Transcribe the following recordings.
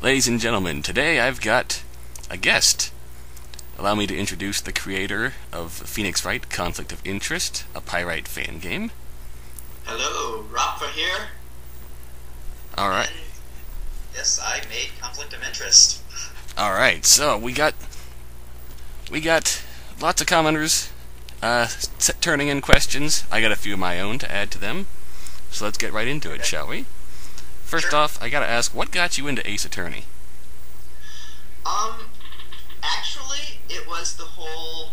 Ladies and gentlemen, today I've got a guest. Allow me to introduce the creator of Phoenix Wright, Conflict of Interest, a Pyrite fan game. Hello, ropfa here. Alright. Yes, I made Conflict of Interest. Alright, so we got lots of commenters turning in questions. I got a few of my own to add to them. So let's get right into it, shall we? First off, I gotta ask, what got you into Ace Attorney? Actually, it was the whole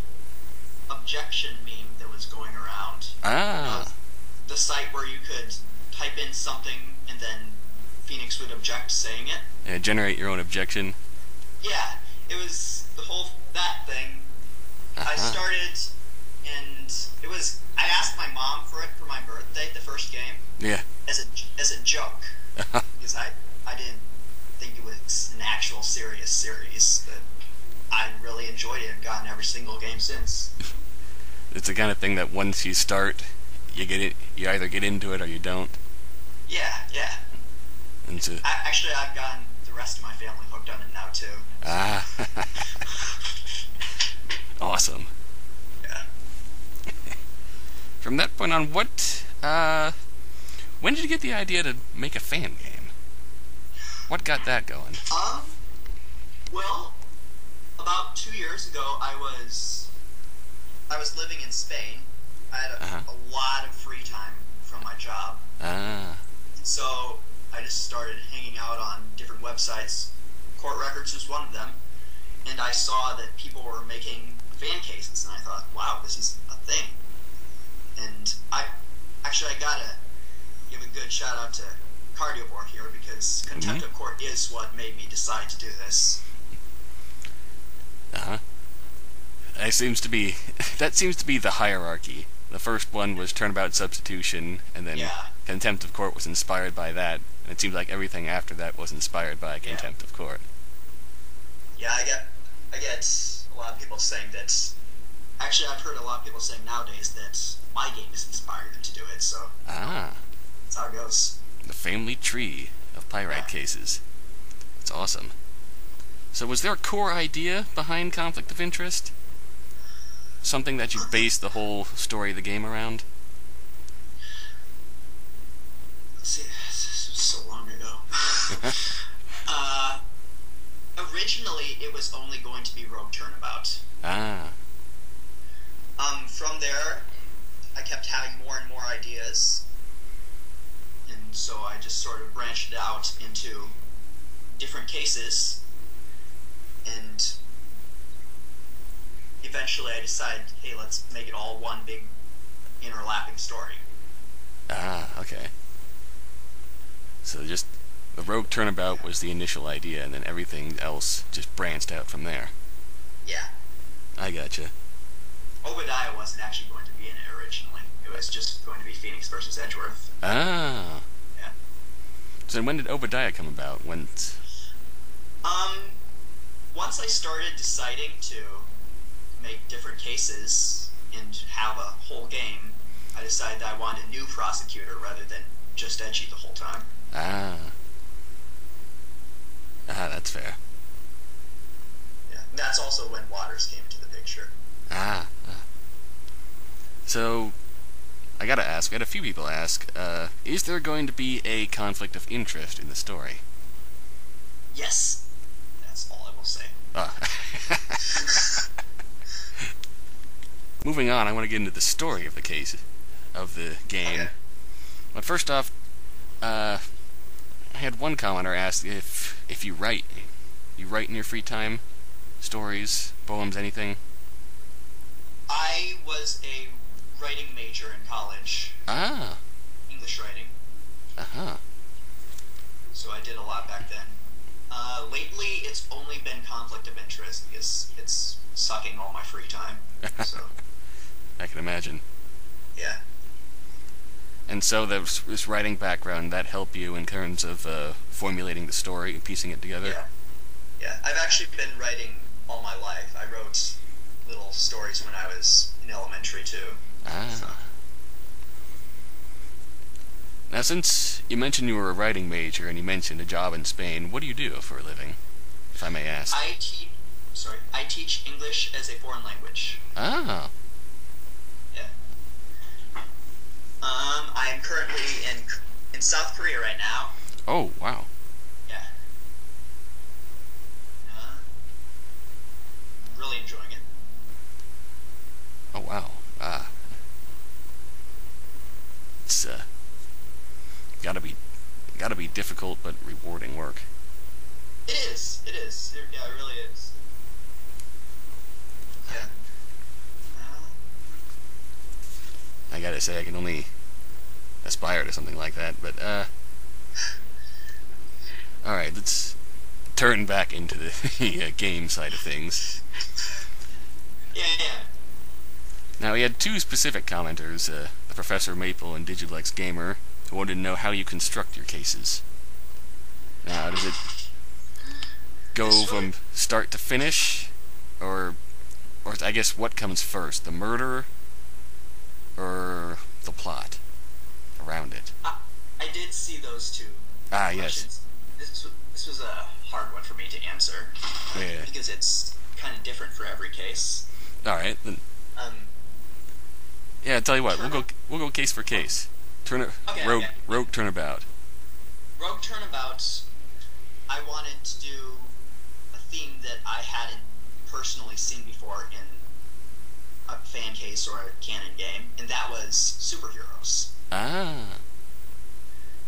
objection meme that was going around. The site where you could type in something and then Phoenix would object saying it. Yeah, generate your own objection. Yeah, it was the whole, that thing. I started, and it was, I asked my mom for it for my birthday, the first game. Yeah. As a joke. Because I didn't think it was an actual serious series, but I really enjoyed it and gotten every single game since. It's the kind of thing that once you start, you either get into it or you don't. Yeah. And so, actually, I've gotten the rest of my family hooked on it now, too. Awesome. Yeah. From that point on, when did you get the idea to make a fan game? What got that going? Well, about 2 years ago, I was living in Spain. I had a lot of free time from my job. So I just started hanging out on different websites. Court Records was one of them. And I saw that people were making fan cases, and I thought, wow, this is a thing. And I gotta give a good shout out to Cardiobor here, because Contempt of Court is what made me decide to do this. That seems to be the hierarchy. The first one was Turnabout Substitution, and then Contempt of Court was inspired by that, and it seems like everything after that was inspired by Contempt of Court. Yeah, I get a lot of people saying that. Actually, I've heard a lot of people saying nowadays that my game is inspired to do it, so that's how it goes. The family tree of Pyrite cases. That's awesome. So was there a core idea behind Conflict of Interest? Something that you based the whole story of the game around? Let's see, this was so long ago. Originally, it was only going to be Rogue Turnabout. From there, I kept having more and more ideas, and so I just sort of branched it out into different cases, and eventually I decided, hey, let's make it all one big interlapping story. Okay. So just the Rogue Turnabout was the initial idea, and then everything else just branched out from there. Yeah. I gotcha. Obadiah wasn't actually going to be in it originally. It was just going to be Phoenix versus Edgeworth. Yeah. So when did Obadiah come about? Once I started deciding to make different cases and have a whole game, I decided that I wanted a new prosecutor rather than just Edgy the whole time. That's fair. Yeah, that's also when Waters came into the picture. So, I gotta ask, we had a few people ask, is there going to be a conflict of interest in the story? Yes. That's all I will say. Moving on, I want to get into the story of the case, of the game. Okay. But first off, I had one commenter ask if you write. You write in your free time? Stories, poems, anything? I was a writing major in college. English writing. So I did a lot back then. Lately, it's only been Conflict of Interest because it's sucking all my free time. So. I can imagine. Yeah. And so this writing background, that helped you in terms of formulating the story and piecing it together? Yeah. I've actually been writing all my life. I wrote little stories when I was in elementary, too. So. Now, since you mentioned you were a writing major and you mentioned a job in Spain, what do you do for a living, if I may ask? I teach English as a foreign language. Ah. Yeah. I am currently in South Korea right now. Oh, wow. Yeah. Really enjoying it. Oh, wow. It's gotta be difficult but rewarding work. It is. Yeah, it really is. Yeah. I gotta say, I can only aspire to something like that, but, alright, let's turn back into the game side of things. Yeah. Now, we had two specific commenters, the Professor Maple and Digilex Gamer, who wanted to know how you construct your cases. Now, does it go from start to finish, or I guess what comes first, the murder or the plot around it? I did see those two questions. Yes. This was a hard one for me to answer. Yeah. Because it's kind of different for every case. All right, then. Yeah, tell you what, we'll go case for case. Rogue Turnabout. Rogue Turnabout, I wanted to do a theme that I hadn't personally seen before in a fan case or a canon game, and that was superheroes. Ah.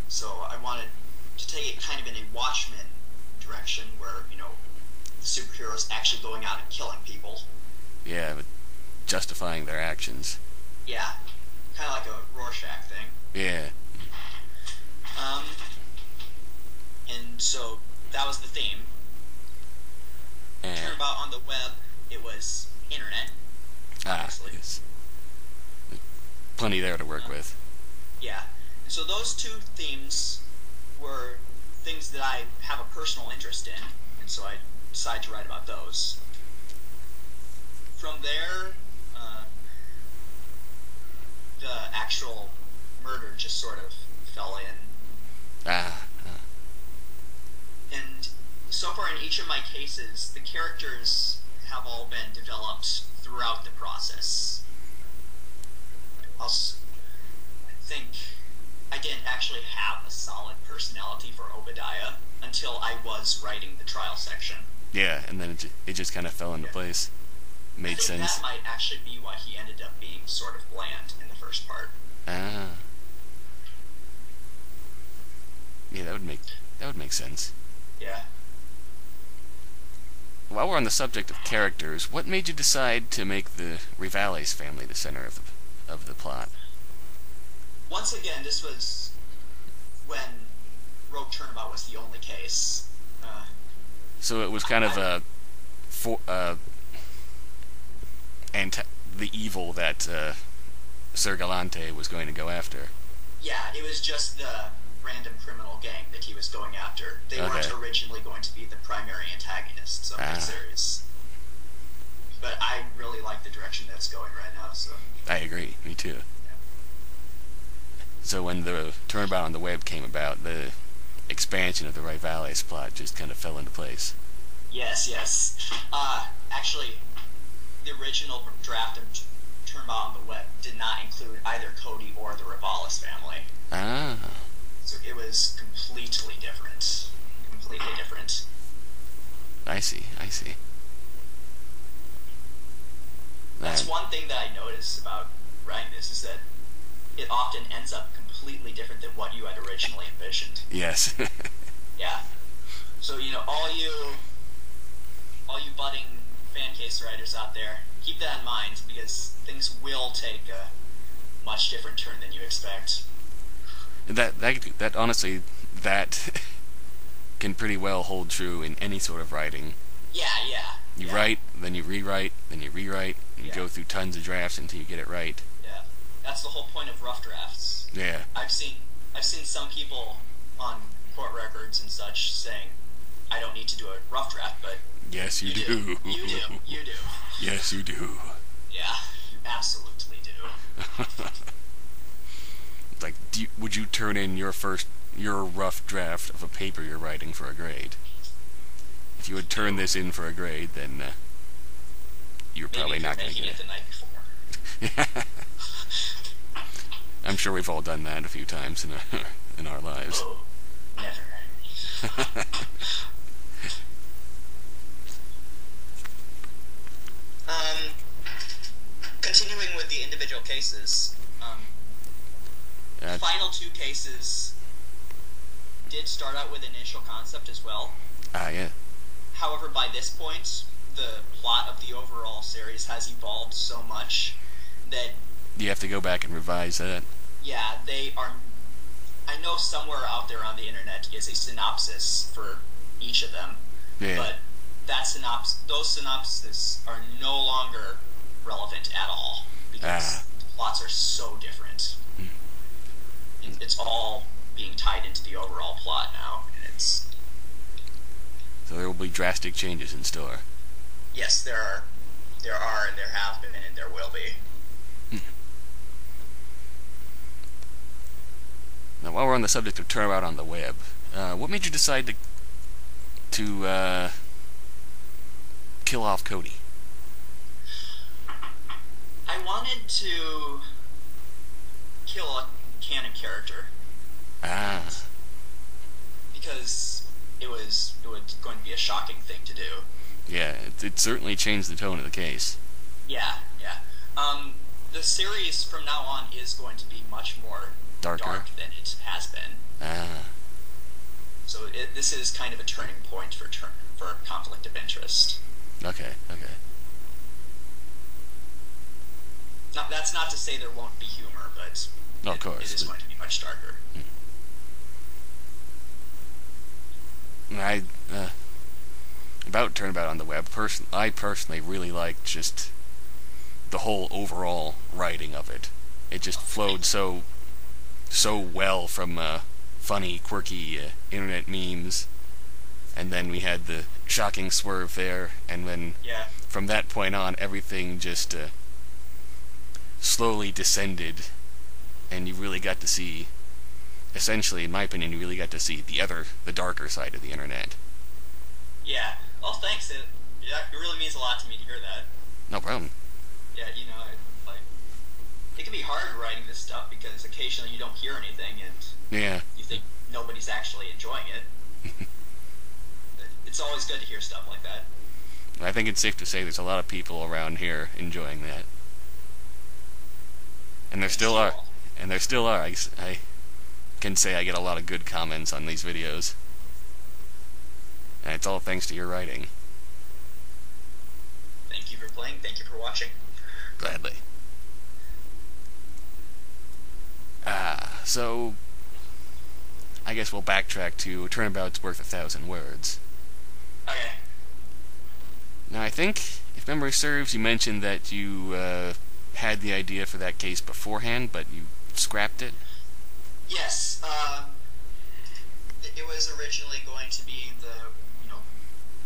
So I wanted to take it kind of in a Watchmen direction where, the superheroes actually going out and killing people. Yeah, but justifying their actions. Yeah, kind of like a Rorschach thing. Yeah. And so that was the theme. Turnabout on the web, it was internet. Obviously. Yes. Plenty there to work with. Yeah. And so those two themes were things that I have a personal interest in, and so I decided to write about those. From there, the actual murder just sort of fell in. And so far in each of my cases, the characters have all been developed throughout the process. I think I didn't actually have a solid personality for Obadiah until I was writing the trial section. Yeah, and then it just kind of fell into place. Made sense. That might actually be why he ended up being sort of bland in the first part. Yeah, that would make sense. Yeah. While we're on the subject of characters, what made you decide to make the Revaloris family the center of the plot? Once again, this was when Rogue Turnabout was the only case. So it was kind of the evil that Sir Galante was going to go after. Yeah, it was just the random criminal gang that he was going after. They weren't originally going to be the primary antagonists of the series. But I really like the direction that's going right now, so... I agree, me too. Yeah. So when the Turnabout on the Web came about, the expansion of the Revaloris plot just kind of fell into place. Yes. Actually, the original draft of Turnabout on the Web did not include either Cody or the Revaloris family. So it was completely different. I see. That's one thing that I noticed about writing this, is that it often ends up completely different than what you had originally envisioned. Yes. Yeah. So, all you budding fan case writers out there, keep that in mind, because things will take a much different turn than you expect. That honestly, that can pretty well hold true in any sort of writing. Yeah. You write, then you rewrite, and you go through tons of drafts until you get it right. Yeah. That's the whole point of rough drafts. Yeah. I've seen some people on court records and such saying, I don't need to do a rough draft, but yes, you do. You do. Yes, you do. Yeah, you absolutely do. like, would you turn in your rough draft of a paper you're writing for a grade? If you would turn this in for a grade, then you're probably not going to get it. The night before. I'm sure we've all done that a few times in our lives. Oh, never. Continuing with the individual cases, the final two cases did start out with an initial concept as well. Yeah. However, by this point, the plot of the overall series has evolved so much that... You have to go back and revise that. Yeah, they are... I know somewhere out there on the internet is a synopsis for each of them. Yeah. But those synopses are no longer relevant at all, because the plots are so different. It's all being tied into the overall plot now, and it's... So there will be drastic changes in store. Yes, there are, and there have been, and there will be. Now, while we're on the subject of turnabout on the web, what made you decide to kill off Cody? I wanted to kill a canon character. Because it was going to be a shocking thing to do. Yeah, it certainly changed the tone of the case. Yeah. The series from now on is going to be much more dark than it has been. So this is kind of a turning point for conflict of interest. Okay. Now, that's not to say there won't be humor, but of course, it is going to be much darker. About turnabout on the web, I personally really liked just the whole overall writing of it. It just flowed so well from funny, quirky internet memes, and then we had the shocking swerve there, and then from that point on, everything just slowly descended, and you really got to see, essentially, in my opinion, you really got to see the darker side of the internet. Yeah. Oh, thanks. It really means a lot to me to hear that. No problem. Yeah, it can be hard writing this stuff because occasionally you don't hear anything and you think nobody's actually enjoying it. It's always good to hear stuff like that. I think it's safe to say there's a lot of people around here enjoying that. And there still are. I can say I get a lot of good comments on these videos. And it's all thanks to your writing. Thank you for playing. Thank you for watching. Gladly. So I guess we'll backtrack to Turnabout's worth 1,000 words. Okay. Now, I think, if memory serves, you mentioned that you had the idea for that case beforehand, but you scrapped it? Yes. It was originally going to be the,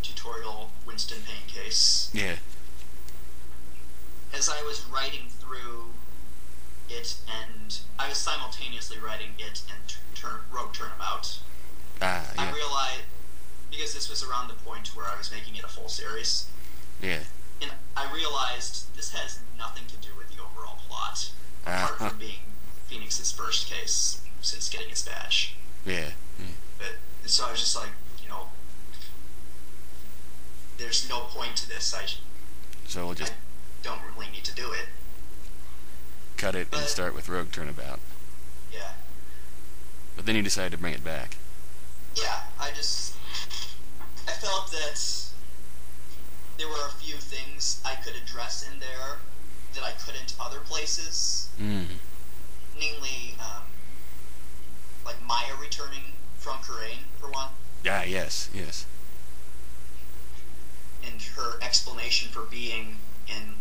tutorial Winston Payne case. Yeah. As I was writing through it, and I was simultaneously writing it and Rogue Turnabout. Yeah. I realized, because this was around the point where I was making it a full series. Yeah. And I realized this has nothing to do with the overall plot, apart from being Phoenix's first case since getting his badge. Yeah. So I was just like, there's no point to this. I don't really need to do it. Cut it and start with Rogue Turnabout. Yeah. But then you decided to bring it back. Yeah, I felt that there were a few things I could address in there that I couldn't other places. Namely, like Maya returning from Korean, for one. Ah, yes. And her explanation for being in,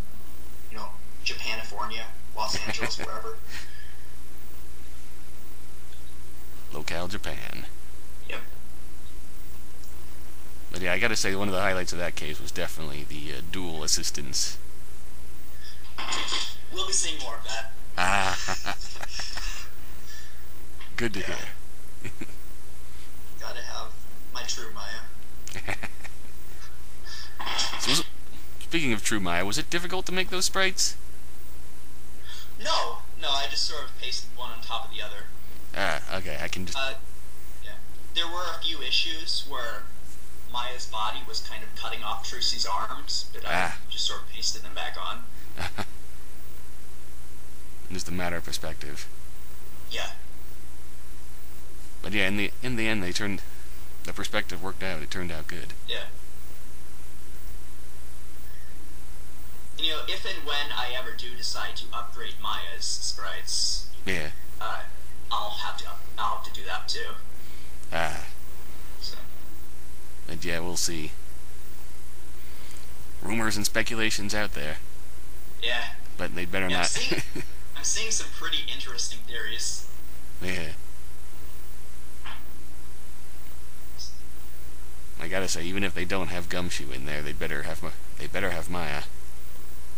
Japanifornia, Los Angeles, wherever. Locale Japan. Yep. But yeah, I gotta say, one of the highlights of that case was definitely the dual assistance. We'll be seeing more of that. Good to hear. Gotta have my true Maya. So speaking of true Maya, was it difficult to make those sprites? No, I just sort of pasted one on top of the other. Okay, I can just... yeah. There were a few issues where Maya's body was kind of cutting off Trucy's arms, but I just sort of pasted them back on. Just a matter of perspective. Yeah. But yeah, in the end, the perspective worked out. It turned out good. Yeah. You know, if and when I ever do decide to upgrade Maya's sprites, yeah, I'll have to do that too. So. But yeah, we'll see. Rumors and speculations out there. Yeah. But they better not. I'm seeing some pretty interesting theories. Yeah. I gotta say, even if they don't have Gumshoe in there, they better have Maya.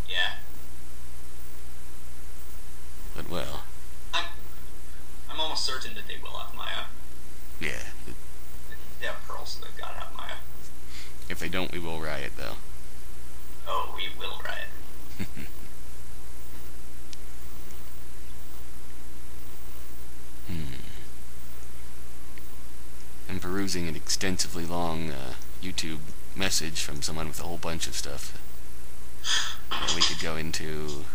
Yeah. But well. I'm almost certain that they will have Maya. Yeah. They have Pearl, so they've got to have Maya. If they don't, we will riot, though. Oh, we will riot. I'm perusing an extensively long YouTube message from someone with a whole bunch of stuff that we could go into.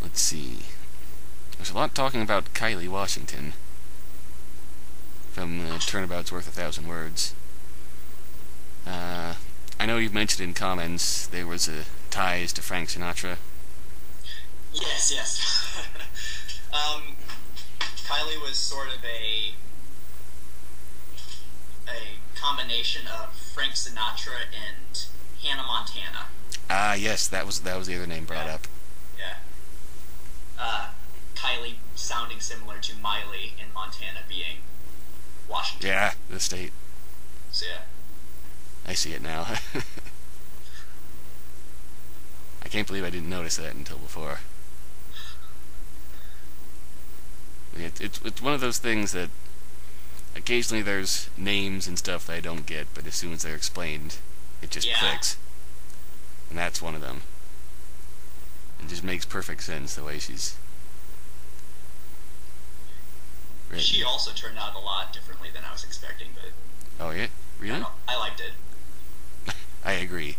Let's see. There's a lot talking about Kylie Washington from Turnabout's Worth 1,000 Words. I know you've mentioned in comments there was ties to Frank Sinatra. Yes. Kylie was sort of a combination of Frank Sinatra and Hannah Montana. Yes, that was the other name brought up. Yeah. Kylie sounding similar to Miley and Montana being Washington. Yeah, the state. So yeah. I see it now. I can't believe I didn't notice that until before. It's one of those things that occasionally there's names and stuff that I don't get, but as soon as they're explained, it just clicks. And that's one of them. It just makes perfect sense the way she's written. She also turned out a lot differently than I was expecting, but... Oh, yeah? Really? I liked it. I agree.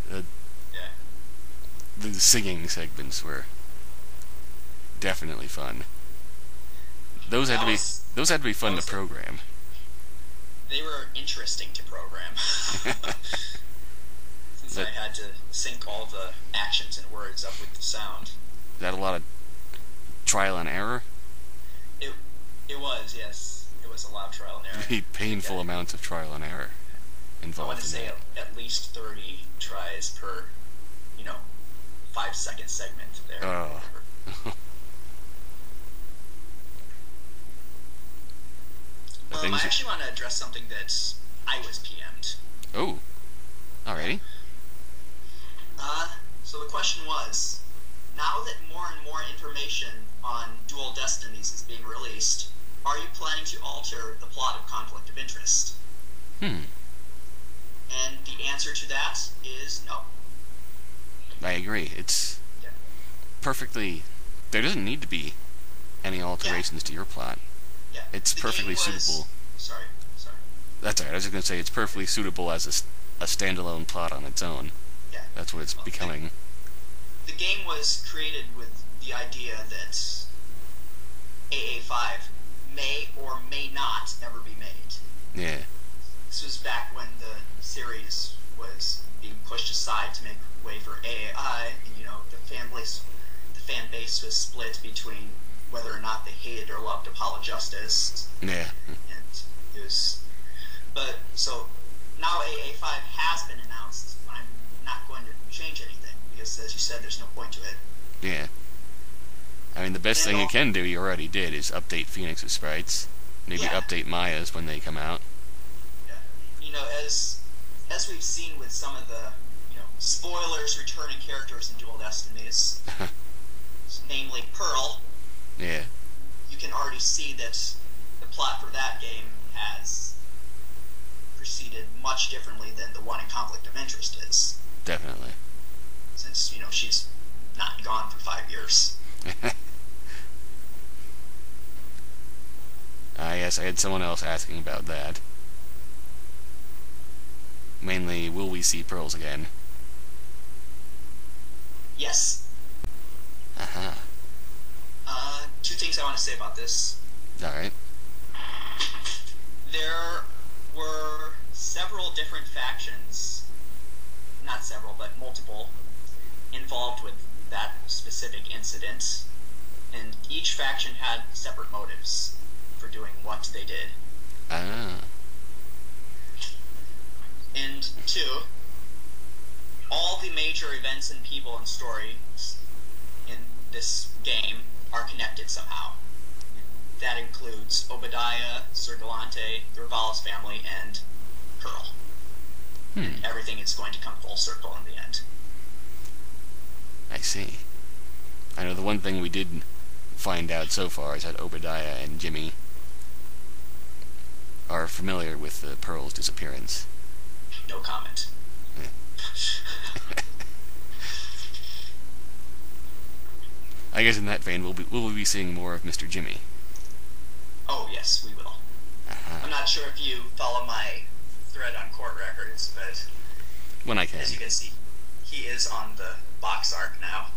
The singing segments were definitely fun. Those had to be fun to program. They were interesting to program. Since I had to sync all the actions and words up with the sound. Is that a lot of trial and error? It was, yes. It was a lot of trial and error. Painful amounts of trial and error involved. I want to say at least 30 tries per, 5-second segment there. Oh. I actually want to address something that I was PM'd. Oh. Alrighty. So the question was, now that more and more information on Dual Destinies is being released, are you planning to alter the plot of Conflict of Interest? And the answer to that is no. I agree. It's perfectly... There doesn't need to be any alterations to your plot. Yeah. It's perfectly suitable. Sorry. That's alright. I was just going to say it's perfectly suitable as a standalone plot on its own. Yeah. That's what it's becoming. The game was created with the idea that AA5 may or may not ever be made. Yeah. This was back when the series was being pushed aside to make way for AAI, and the fan base was split between whether or not they hated or loved Apollo Justice. Yeah. And it was... But, so, now AA5 has been announced. I'm not going to change anything, because, as you said, there's no point to it. Yeah. I mean, the best thing you can do, you already did, is update Phoenix's sprites. Maybe update Maya's when they come out. Yeah. As we've seen with some of the, spoilers returning characters in Dual Destinies, namely Pearl. Yeah. You can already see that the plot for that game has proceeded much differently than the one in Conflict of Interest is. Definitely. Since, she's not gone for 5 years. Yes, I had someone else asking about that. Mainly, will we see pearls again? Yes. Uh-huh. 2 things I want to say about this. Alright. There were several different factions, not several, but multiple, involved with that specific incident, and each faction had separate motives for doing what they did. Ah. And 2, all the major events and people and stories in this game are connected somehow. That includes Obadiah, Sir Galante, the Revaloris family, and Pearl. And everything is going to come full circle in the end. I see. I know the one thing we did find out so far is that Obadiah and Jimmy are familiar with the Pearl's disappearance. No comment. I guess in that vein, will we be seeing more of Mr. Jimmy? Oh, yes, we will. I'm not sure if you follow my thread on court records, but when I can. As you can see, he is on the box arc now.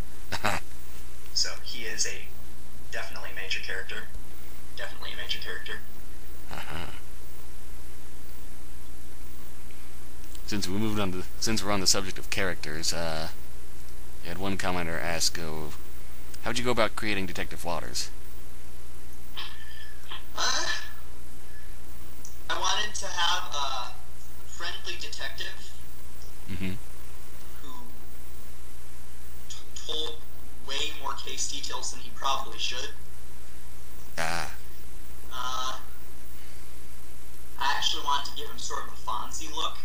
So he is a definitely major character. Definitely a major character. Since we're on the subject of characters, you had one commenter ask, how'd you go about creating Detective Waters? I wanted to have a friendly detective who told way more case details than he probably should. I actually wanted to give him sort of a Fonzie look.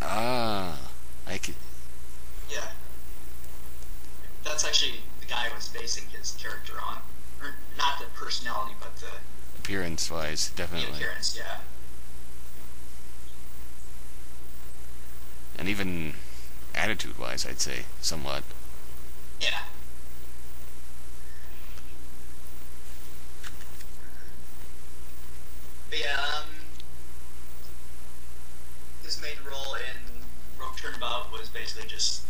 I could... Yeah. That's actually the guy I was basing his character on. Or, not the personality, but the... appearance-wise, definitely. The appearance, yeah. And even attitude-wise, I'd say, somewhat. Yeah. But yeah, his main role in Rogue Turnabout was basically just,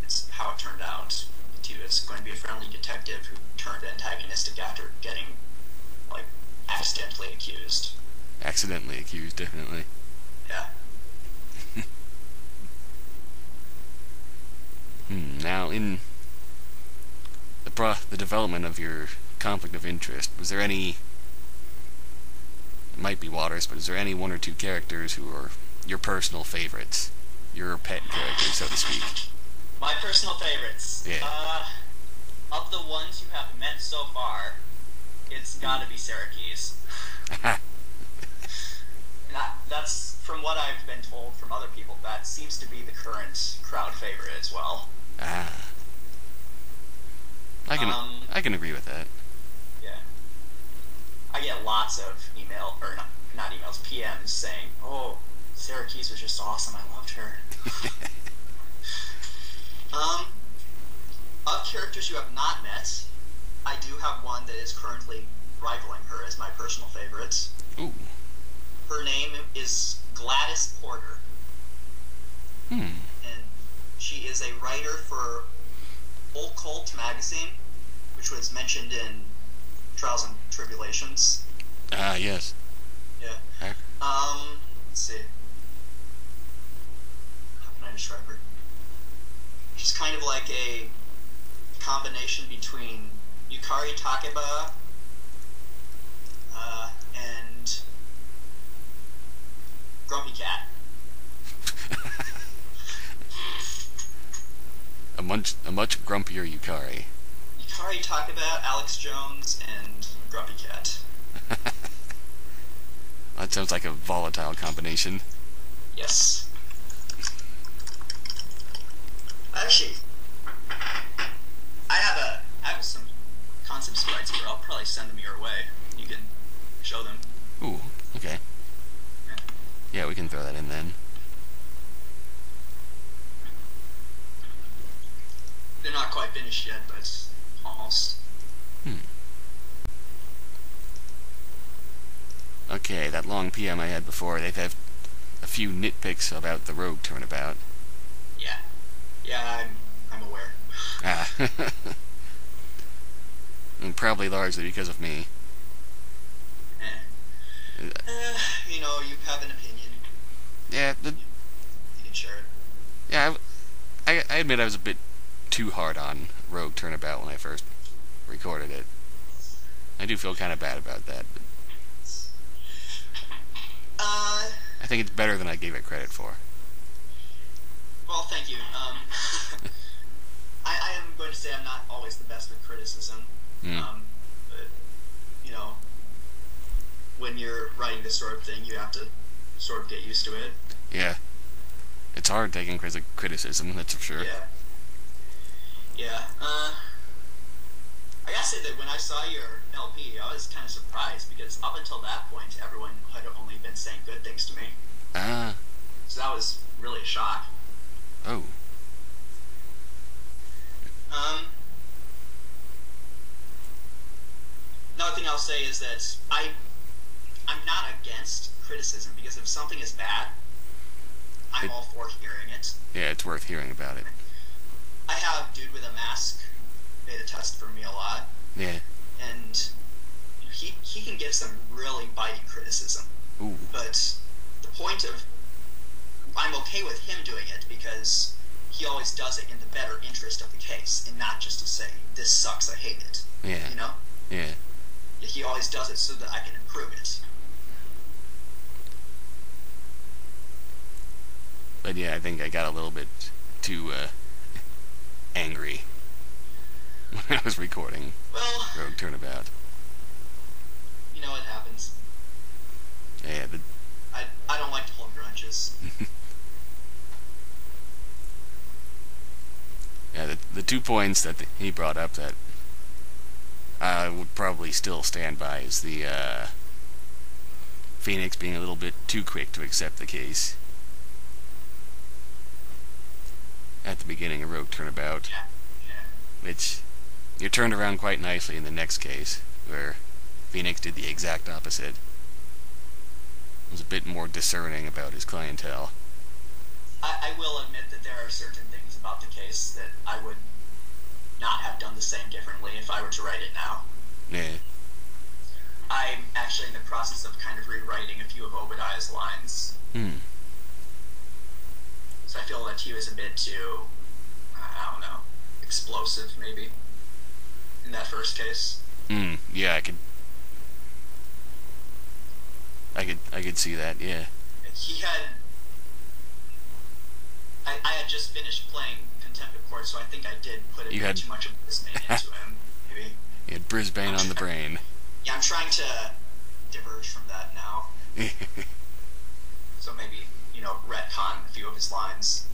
it's how it turned out. He was going to be a friendly detective who turned antagonistic after getting, accidentally accused. Accidentally accused, definitely. Yeah. Now, in the development of your conflict of interest, was there any... It might be Waters, but is there any 1 or 2 characters who are your personal favorites? Your pet characters, so to speak? My personal favorites? Yeah. Of the ones you have met so far, it's gotta be Syracuse. That's, from what I've been told from other people, that seems to be the current crowd favorite as well. I can agree with that. Yeah. I get lots of not emails, PMs saying, "Oh, Syracuse was just awesome. I loved her." Of characters you have not met, I do have one that is currently rivaling her as my personal favorite. Ooh. Her name is Gladys Porter. And she is a writer for Occult magazine, which was mentioned in Trials and Tribulations. Yes. Yeah. Let's see. How can I describe her? She's kind of like a combination between Yukari Takeba and Grumpy Cat. a much grumpier Yukari. Yukari Takeba, Alex Jones, and Grumpy Cat. That sounds like a volatile combination. Yes. Actually, I concept sprites here. I'll probably send them your way. You can show them. Ooh, okay. Yeah, we can throw that in then. They're not quite finished yet, but almost. Okay, that long PM I had before, they've had a few nitpicks about the rogue turnabout. Yeah. Yeah, I'm aware. Ah. And probably largely because of me. You know, you have an opinion. Yeah, You can share it. yeah, I admit I was a bit too hard on Rogue Turnabout when I first recorded it. I do feel kind of bad about that, but I think it's better than I gave it credit for. Well, thank you. I am going to say I'm not always the best with criticism. But, you know, when you're writing this sort of thing, you have to sort of get used to it. Yeah. It's hard taking criticism, that's for sure. Yeah. Yeah. I gotta say that when I saw your LP, I was kind of surprised because up until that point, everyone had only been saying good things to me. Ah. So that was really a shock. Oh. Another thing I'll say is that I'm not against criticism because if something is bad, I'm all for hearing it. Yeah, it's worth hearing about it. I have Dude with a Mask beta test for me a lot. Yeah. And he can give some really biting criticism. Ooh. But the point of I'm okay with him doing it because he always does it in the better interest of the case and not just to say, this sucks, I hate it. Yeah. You know? Yeah. He always does it so that I can improve it. But yeah, I think I got a little bit too angry when I was recording Rogue Turnabout. You know, it happens. Yeah, I don't like to hold grudges. Yeah, the 2 points that he brought up that I would probably still stand by is the Phoenix being a little bit too quick to accept the case at the beginning of Rogue Turnabout. Yeah. Which you turned around quite nicely in the next case, where Phoenix did the exact opposite. Was a bit more discerning about his clientele. I will admit that there are certain things about the case that I would not have done the same differently if I were to write it now. Yeah. I'm actually in the process of kind of rewriting a few of Obadiah's lines. So I feel that he was a bit too, I don't know, explosive maybe in that first case. Yeah, I could see that, yeah. He had I had just finished playing Contempt of Court, so I think I did put a bit too much of Brisbane into him, maybe. You had Brisbane on the brain. Yeah, I'm trying to diverge from that now. So maybe, you know, retcon a few of his lines.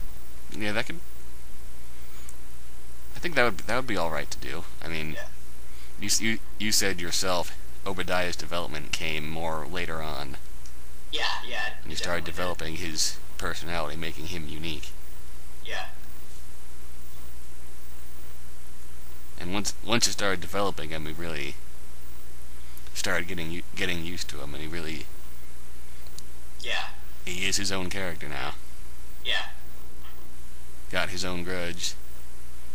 Yeah, that could... I think that would be all right to do. I mean, yeah. You said yourself, Obadiah's development came more later on. Yeah. And you started developing his personality, making him unique. Yeah. And once you started developing him, we really started getting used to him, and he really... Yeah. He is his own character now. Yeah. Got his own grudge,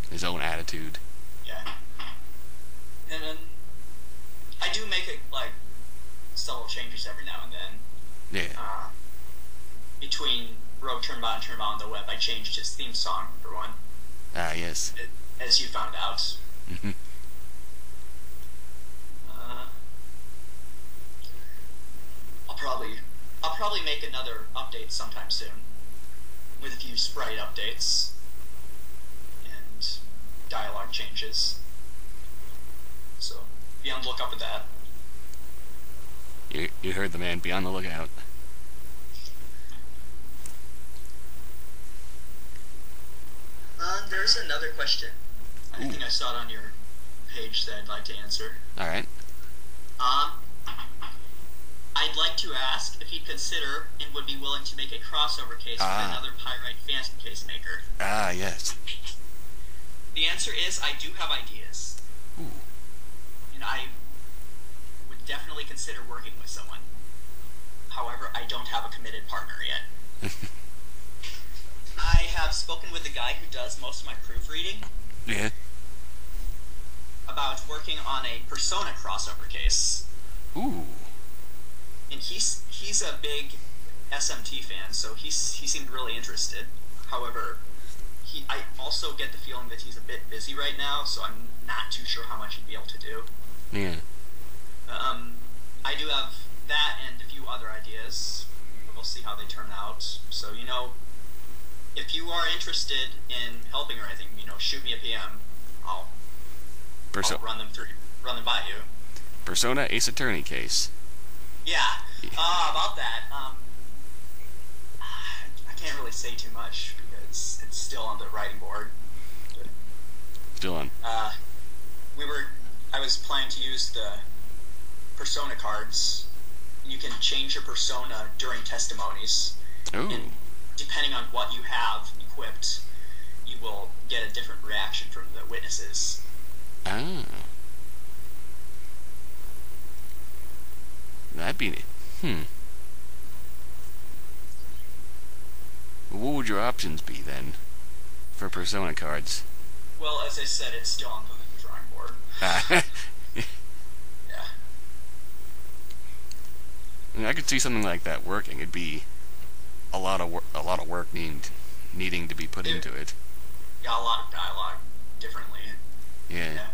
his own attitude. Yeah. And then I do make subtle changes every now and then. Yeah. Between Rogue Turnabout and Turnabout on the Web, I changed his theme song for one. Ah, yes. As you found out. I'll probably make another update sometime soon, with a few sprite updates and dialogue changes. So be on the lookout for that. You heard the man. Be on the lookout. There's another question. I think I saw it on your page that I'd like to answer. All right. I'd like to ask if he'd consider and would be willing to make a crossover case with another Pyrite Phantom case maker. Ah, yes. The answer is I do have ideas. Ooh. And I would definitely consider working with someone. However, I don't have a committed partner yet. I have spoken with the guy who does most of my proofreading. Yeah. About working on a Persona crossover case. Ooh. And he's a big SMT fan, so he seemed really interested. However, I also get the feeling that he's a bit busy right now, so I'm not too sure how much he'd be able to do. Yeah. I do have that and a few other ideas. We'll see how they turn out. So, if you are interested in helping or anything, shoot me a PM. I'll run them by you. Persona Ace Attorney case. Yeah. About that, I can't really say too much because it's still on the writing board. But, still on. I was planning to use the Persona cards. You can change your persona during testimonies. Ooh. And depending on what you have equipped, you will get a different reaction from the witnesses. Ah. That'd be... What would your options be, then, for Persona cards? Well, as I said, it's still on the drawing board. Yeah. I mean, I could see something like that working. It'd be a lot of work needing to be put into it. Yeah, a lot of dialogue differently. Yeah.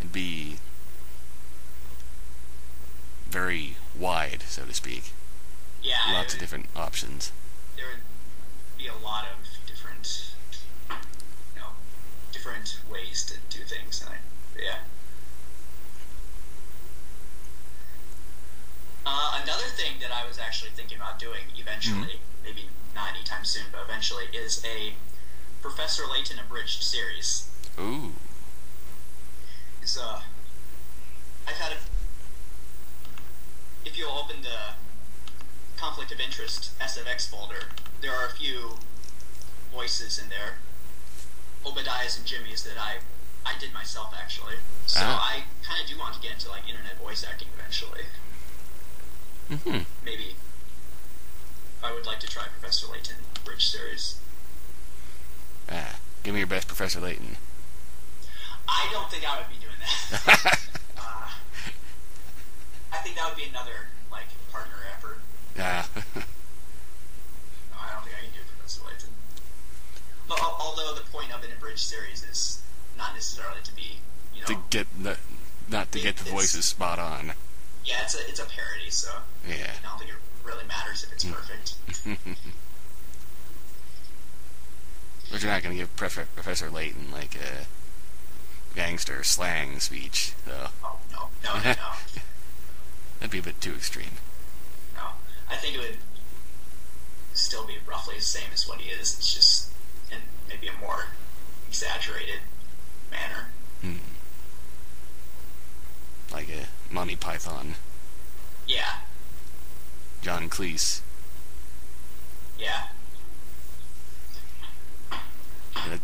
It'd be very wide, so to speak. Yeah. Lots of different options. There would be a lot of different ways to do things. Yeah. Another thing that I was actually thinking about doing eventually, maybe not anytime soon, but eventually, is a Professor Layton Abridged series. Ooh. It's I've had if you'll open the conflict of interest SFX folder, there are a few voices in there, Obadiah's and Jimmy's, that I did myself, actually. So I kind of do want to get into internet voice acting eventually. Maybe I would like to try Professor Layton Bridge series. Give me your best Professor Layton. I don't think I would be doing that. I think that would be another partner effort. Yeah. No, I don't think I can do Professor Layton. Although the point of an abridged series is not necessarily to be, get the voices spot on. Yeah, it's a parody, so yeah. I don't think it really matters if it's perfect. But you're not going to give Professor Layton a gangster slang speech, so. Oh, no. That'd be a bit too extreme. No, I think it would still be roughly the same as what he is. It's just in maybe a more exaggerated manner. Like a Monty Python. Yeah. John Cleese. Yeah.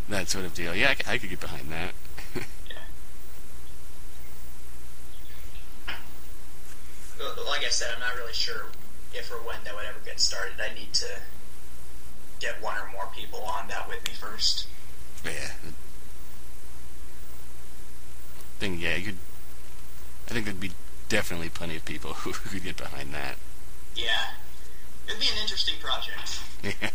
That sort of deal. Yeah, I could get behind that. Yeah. Like I said, I'm not really sure if or when that would ever get started. I need to get one or more people on that with me first. Yeah. I think there'd be definitely plenty of people who could get behind that. Yeah. It'd be an interesting project. Yeah.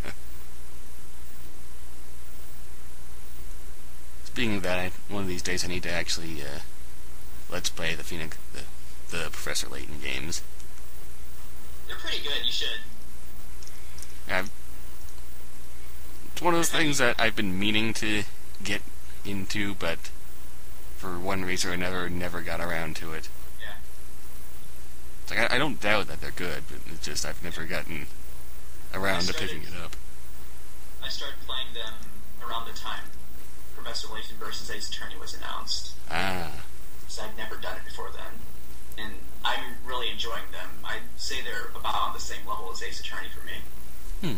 Speaking of that, one of these days I need to actually let's play the Professor Layton games. They're pretty good. You should. It's one of those things that I've been meaning to get into, but for one reason or another, never got around to it. Yeah. It's I don't doubt that they're good, but it's just I've never gotten around to picking it up. I started playing them around the time Professor Layton versus Ace Attorney was announced. So I'd never done it before then. And I'm really enjoying them. I'd say they're about on the same level as Ace Attorney for me.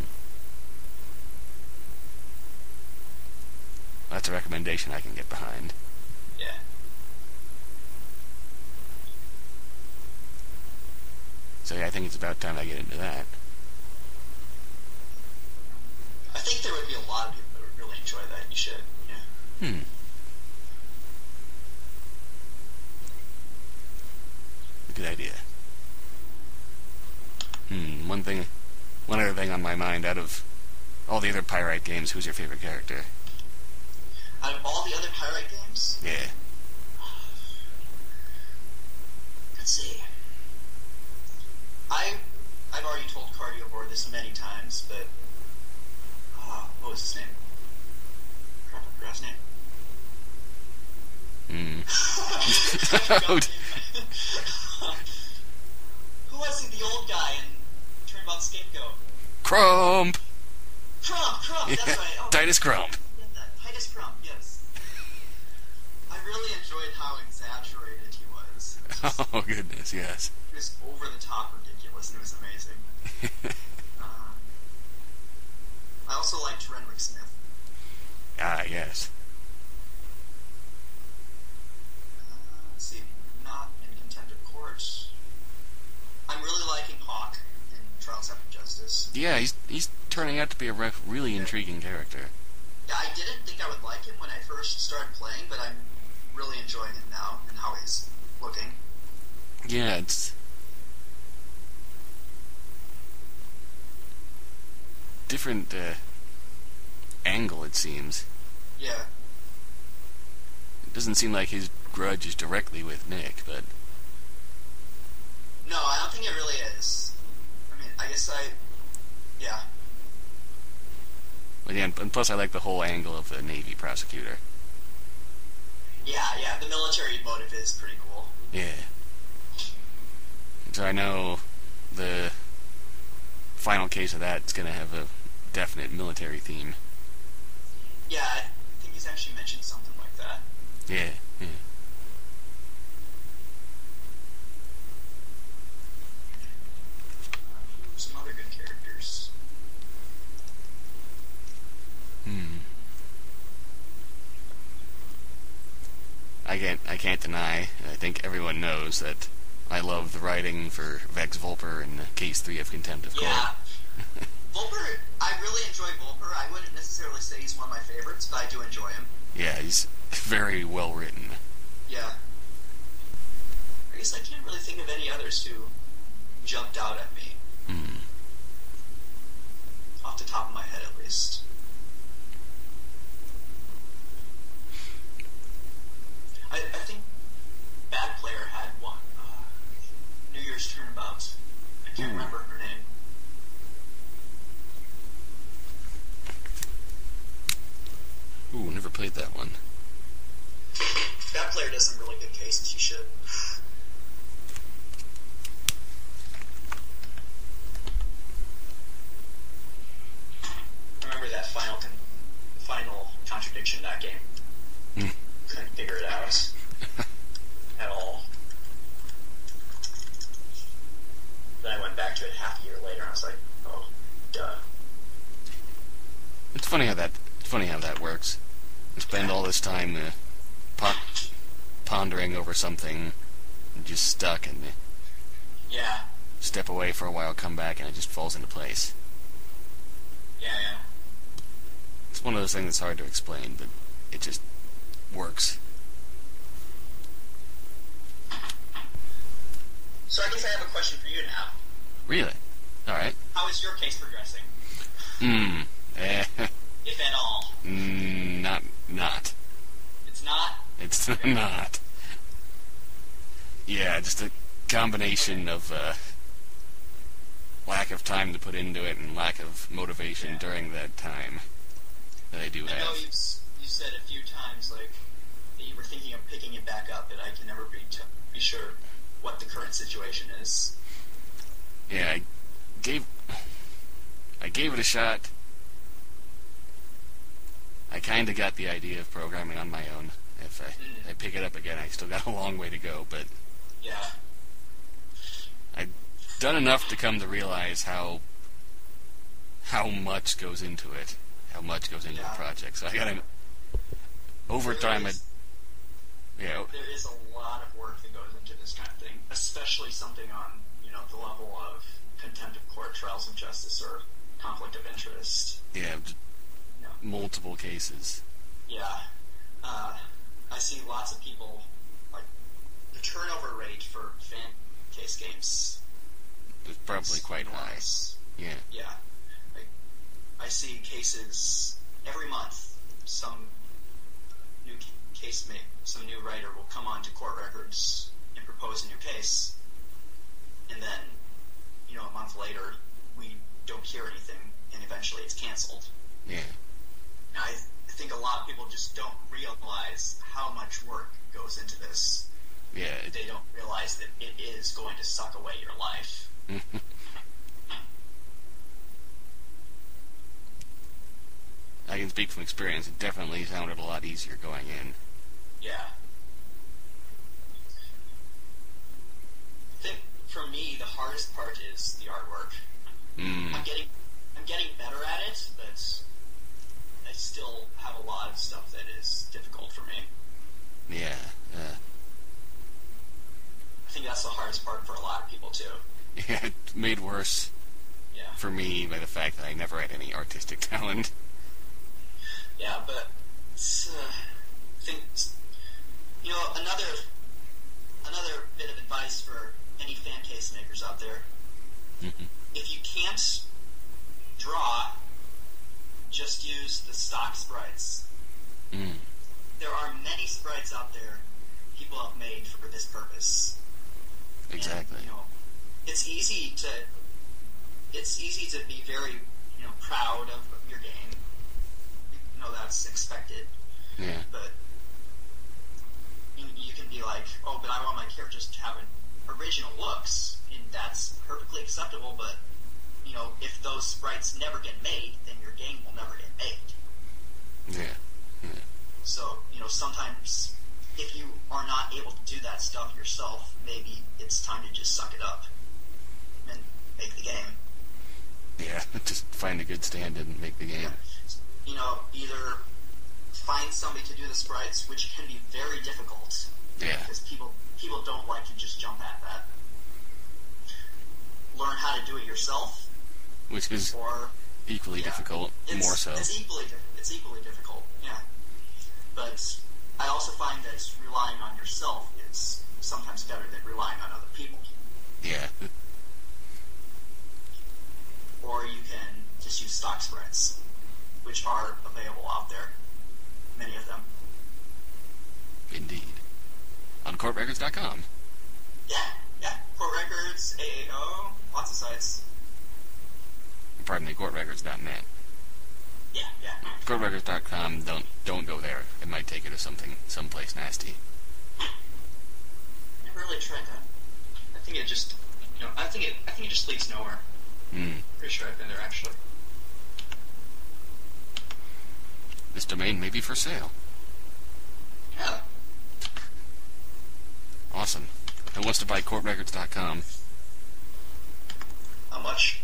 That's a recommendation I can get behind. Yeah. So yeah, I think it's about time I get into that. I think there would be a lot of people that would really enjoy that. You should, yeah. Good idea. One other thing on my mind, out of all the other Pyrite games, who's your favorite character? Out of all the other Pyrite games? Yeah. Let's see. I've already told Cardiovore this many times, but what was his name? Crap, I forgot his name. Who was he? The old guy in Turnabout Scapegoat. Crump! Crump, Yeah. that's right. Oh, Titus Crump. Titus Crump, yes. I really enjoyed how exaggerated he was. Oh, goodness, yes. He was over-the-top ridiculous, and it was amazing. I also liked Renwick Smith. Yes. Let's see, not in Contempt of Court. I'm really liking Hawk in Trials After Justice. Yeah, he's turning out to be a really intriguing character. Yeah, I didn't think I would like him when I first started playing, but I'm really enjoying him now and how he's looking. Yeah, it's different angle, it seems. Yeah. It doesn't seem like his grudge is directly with Nick, but... No, I don't think it really is. I mean, I guess yeah. But yeah, and plus I like the whole angle of the Navy prosecutor. Yeah, the military motive is pretty cool. Yeah. So I know the final case of that's going to have a definite military theme. Yeah, I think he's actually mentioned something like that. Yeah. Some other good characters. I can't deny, and I think everyone knows, that I love the writing for Vex Volper in Case 3 of Contempt of Court. Yeah. Volper, I really enjoy Volper. I wouldn't necessarily say he's one of my favorites, but I do enjoy him. Yeah, he's very well written. Yeah. I guess I can't really think of any others who jumped out at me. Off the top of my head, at least. I think Bad Player had one. New Year's Turnabout. I can't remember her name. Ooh, never played that one. Bad Player does some really good cases. You should. I remember that final contradiction in that game. Couldn't figure it out at all. Then I went back to it half a year later, and I was like, "Oh, duh." It's funny how that works. You spend all this time pondering over something, and just stuck, and Yeah. step away for a while, come back, and it just falls into place. Yeah. It's one of those things that's hard to explain, but it just works. So I guess I have a question for you now. Really? Alright. How is your case progressing? If at all. Not. It's not? It's not. Yeah, just a combination of lack of time to put into it and lack of motivation during that time that I do have. I know you said a few times, like, that you were thinking of picking it back up, but I can never be sure what the current situation is. Yeah, I gave it a shot. I kind of got the idea of programming on my own. If I pick it up again, I still got a long way to go, but yeah, I've done enough to come to realize how much goes into it, how much goes into a project. So I got over time. There is a lot of work that goes into this kind of thing, especially something on the level of contempt of court, trials of justice, or conflict of interest. Yeah, multiple cases. Yeah. I see lots of people, like, the turnover rate for fan case games is probably quite high. Yeah. Yeah. I see cases every month. Some new writer will come onto court records and propose a new case, and then, a month later, we don't hear anything, and eventually it's canceled. Yeah. And I think a lot of people just don't realize how much work goes into this. Yeah. They don't realize that it is going to suck away your life. I can speak from experience. It definitely sounded a lot easier going in. Yeah. I think for me, the hardest part is the artwork. I'm getting better at it, but I still have a lot of stuff that is difficult for me. Yeah. I think that's the hardest part for a lot of people too. Yeah, it's made worse for me by the fact that I never had any artistic talent. Yeah, but I think another bit of advice for any fan case makers out there: if you can't draw, just use the stock sprites. There are many sprites out there people have made for this purpose. Exactly. And, it's easy to be very proud of your game. That's expected. Yeah. But you can be like, oh, but I want my characters to have original looks, and that's perfectly acceptable, but, if those sprites never get made, then your game will never get made. Yeah. So, sometimes if you are not able to do that stuff yourself, maybe it's time to just suck it up and make the game. Yeah, just find a good stand-in and make the game. Either find somebody to do the sprites, which can be very difficult. Yeah. Because people don't like to just jump at that. Learn how to do it yourself. Which is equally difficult, more so. It's equally difficult, yeah. But I also find that relying on yourself is sometimes better than relying on other people. Yeah. Or you can just use stock sprites, which are available out there. Many of them. Indeed. On courtrecords.com. Yeah. Court Records, AAO, lots of sites. Pardon me, courtrecords.net. Yeah. Courtrecords.com, don't go there. It might take you to someplace nasty. Never really tried that. I think it just, I think it just leads nowhere. Pretty sure I've been there actually. This domain may be for sale. Yeah. Awesome. Who wants to buy courtrecords.com? How much?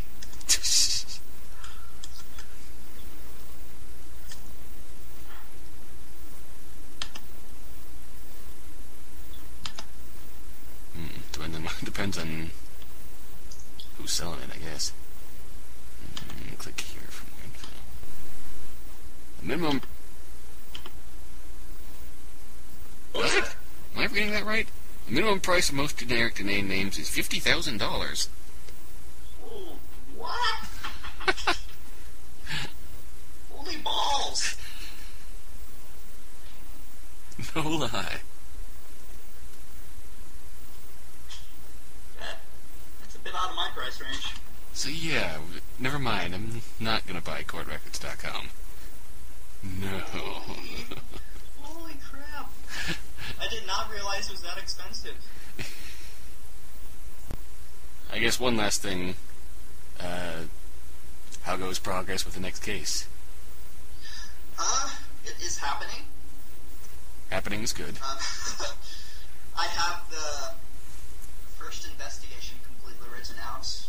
Depends on who's selling it, I guess. Click here for more info. The minimum... What? Am I reading that right? The minimum price of most generic domain names is $50,000. Oh, what? Holy balls! No lie. That's a bit out of my price range. So yeah, never mind. I'm not gonna buy courtrecords.com. No. Holy crap. I did not realize it was that expensive. I guess one last thing. How goes progress with the next case? is happening. Happening is good. I have the first investigation completely written out.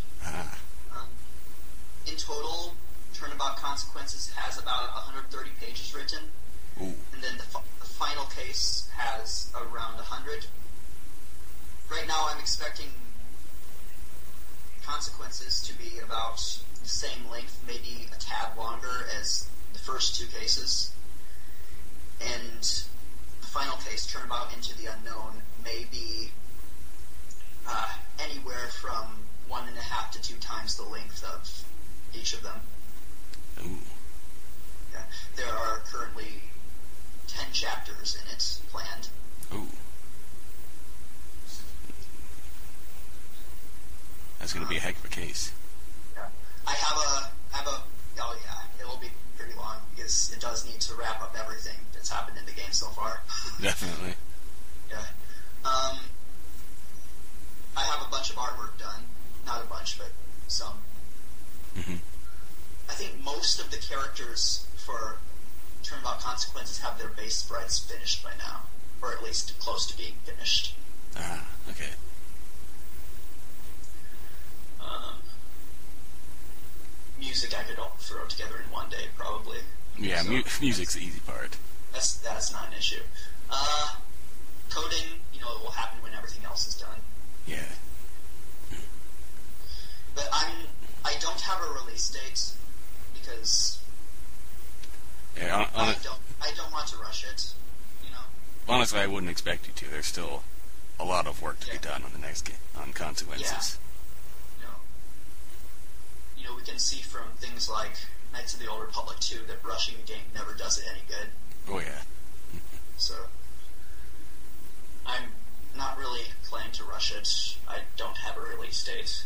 In total, Turnabout Consequences has about 130 pages written. Ooh. And then the final case has around 100. Right now I'm expecting Consequences to be about the same length, maybe a tad longer as the first two cases. And the final case, Turnabout Into the Unknown, may be anywhere from 1.5 to 2 times the length of each of them. Ooh. Yeah, there are currently 10 chapters in it planned. Ooh. That's going to be a heck of a case. Yeah. I have a, oh yeah, it'll be pretty long because it does need to wrap up everything that's happened in the game so far. Definitely. Yeah. I have a bunch of artwork done. Not a bunch, but some. Mm-hmm. I think most of the characters for Turnabout Consequences have their base sprites finished by now. Or at least close to being finished. Ah, okay. Music I could throw together in one day, probably. Yeah, So, music's the easy part. That's not an issue. Coding, it will happen when everything else is done. Yeah. But I don't have a release date because Yeah, I don't want to rush it. Honestly, I wouldn't expect you to. There's still a lot of work to be done on the next game, on Consequences. We can see from things like Knights of the Old Republic 2 that rushing a game never does it any good. Oh yeah. So I'm not really planning to rush it. I don't have a release date.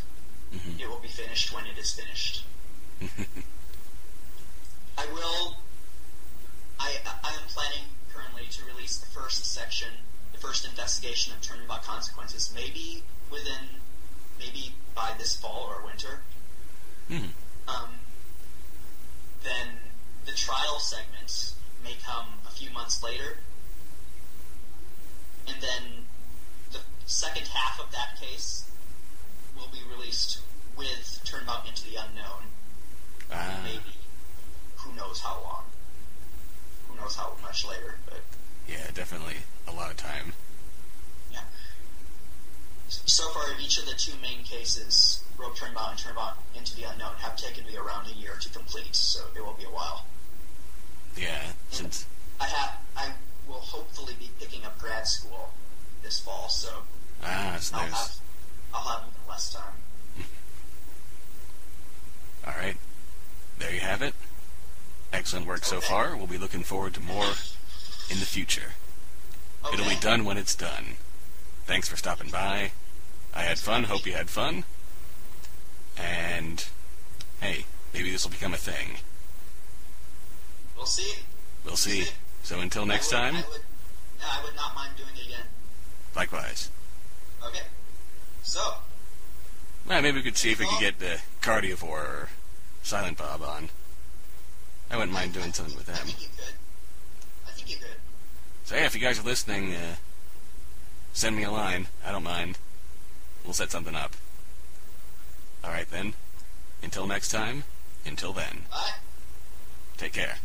Mm-hmm. It will be finished when it is finished. I am planning currently to release the first section, the first investigation of Turnabout Consequences, maybe by this fall or winter. Mm-hmm. Then the trial segment may come a few months later, and then the second half of that case will be released with Turnabout Into the Unknown. Maybe, who knows how long? Who knows how much later? But yeah, definitely a lot of time. yeah. So far, each of the two main cases, Rogue Turnabout and Turnabout Into the Unknown, have taken me around a year to complete, so it will be a while. Yeah, since I will hopefully be picking up grad school this fall, so so I'll have even less time. All right, there you have it. Excellent work so far. We'll be looking forward to more in the future. Okay. It'll be done when it's done. Thanks for stopping by. I had fun. Hope you had fun. And hey, maybe this will become a thing. We'll see. We'll see. So until next time. I would not mind doing it again. Likewise. Okay. So. Well, maybe we could see if we could get the Cardiovore or Silent Bob on. I wouldn't mind doing something with them. I think you could. So yeah, if you guys are listening, send me a line. I don't mind. We'll set something up. Alright then. Until next time. Until then. Bye. Take care.